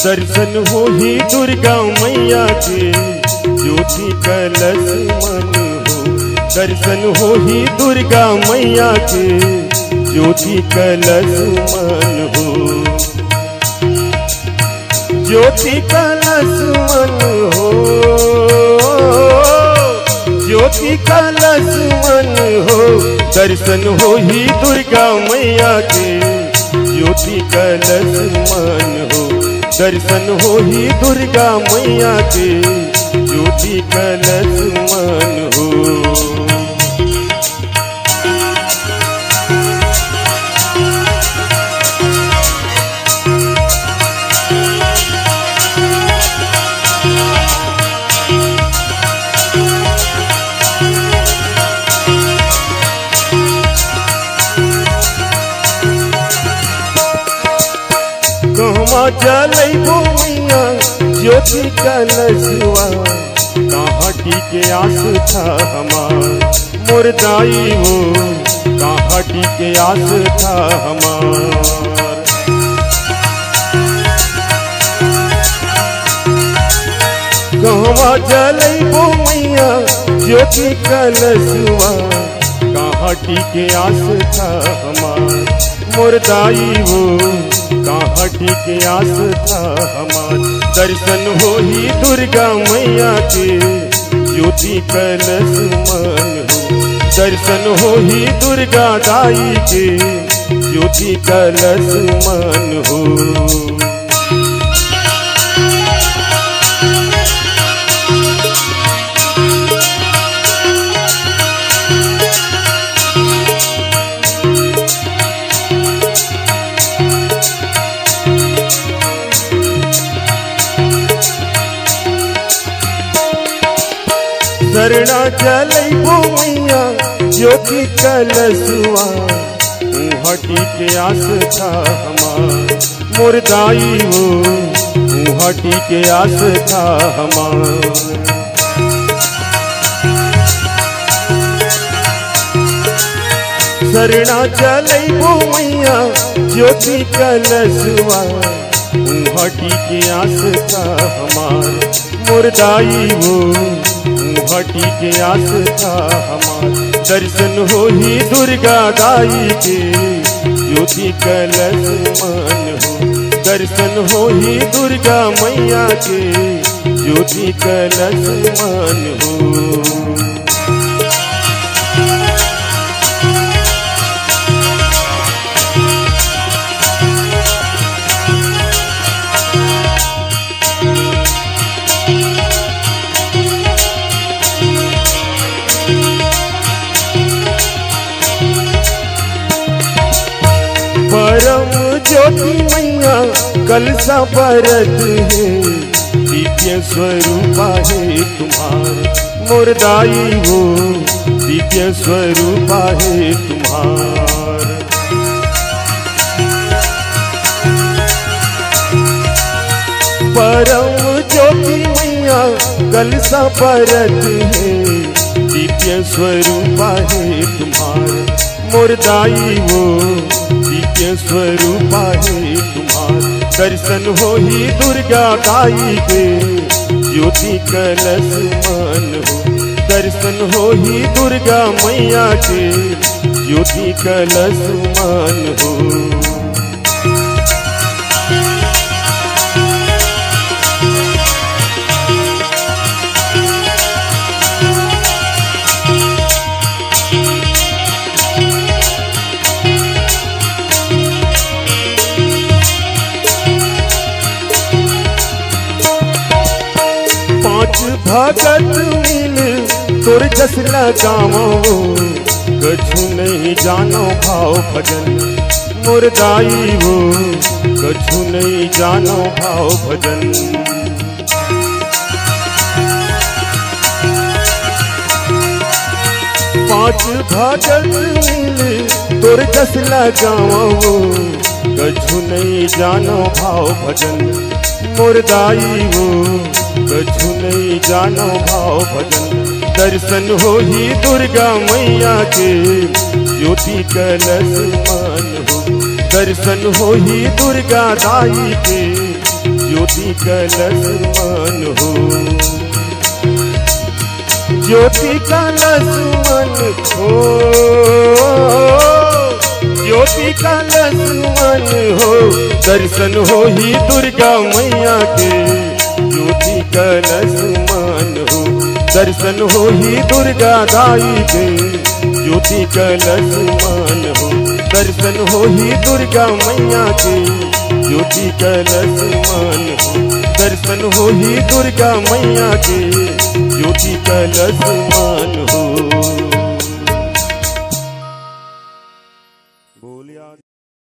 दर्शन हो ही दुर्गा मैया के ज्योति कलश मन हो। दर्शन हो ही दुर्गा मैया के ज्योति कलश मन हो। ज्योति कलश मन हो, ज्योति कलश मन हो। दर्शन हो ही दुर्गा मैया के ज्योति कलश मन हो। दर्शन हो ही दुर्गा मैया के ज्योति कलश मन हो। कहवा चलैबो मैया ज्योति कलशवा, कहाँ टिके आस था हमार मोर दाई हो। कहाँ टिके आस था हमार। कहवा चलैबो मैया ज्योति कलशवा, कहाँ टिके आस था हमार मोर दाई हो। कहाँ टिके आस था हमार। दर्शन हो ही दुर्गा मैया के ज्योति कलश मन हो। दर्शन हो ही दुर्गा दाई के ज्योति कलश मन हो। शरणा चलैबो मैया ज्योति कलशवा, हटी के आस था हमार मोर दाई हो। हटी के आस था हमार। शरणा चलैबो मैया ज्योति कलशवा, हटी के आस था हमार मोर दाई हो। हटी के आस था हमार। दर्शन हो ही दुर्गा दाई के ज्योति कलश मन हो। दर्शन हो ही दुर्गा मैया के ज्योति कलश मन हो। परम ज्योति मैया कलसा परत है, दिव्य स्वरूपा है तुम्हार मोर दाई हो। दिव्य स्वरूपा है तुम्हार। परम ज्योति मैया कलसा परत है, दिव्य स्वरूपा है तुम्हार मोर दाई हो। दिव्य स्वरूपा है तुम्हार। दर्शन हो ही दुर्गा दाई के ज्योति कलश मन हो। दर्शन हो ही दुर्गा मैया के ज्योति कलश मन हो। भगत मिल तोर जस लगावो, कछु नहीं जानो भाव भजन मोर दाई हो। कछु नहीं जानो भाव भजन। पांच भगत मिल तोर जस लगावो, कछु नहीं जानो भाव भजन मोर दाई हो। कछु नहीं जानो भाव भजन। दर्शन हो ही दुर्गा मैया के ज्योति कलश मन हो। दर्शन हो ही दुर्गा दाई के ज्योति कलश मान हो। ज्योति कलश मन हो, ज्योति कलश मन हो, दर्शन हो ही दुर्गा मैया के ज्योति कलश मान हो। दर्शन हो ही दुर्गा दाई के ज्योति कलश मान हो। दर्शन हो ही दुर्गा मैया के ज्योति कलश मान हो। दर्शन हो ही दुर्गा मैया के ज्योति कलश मान हो।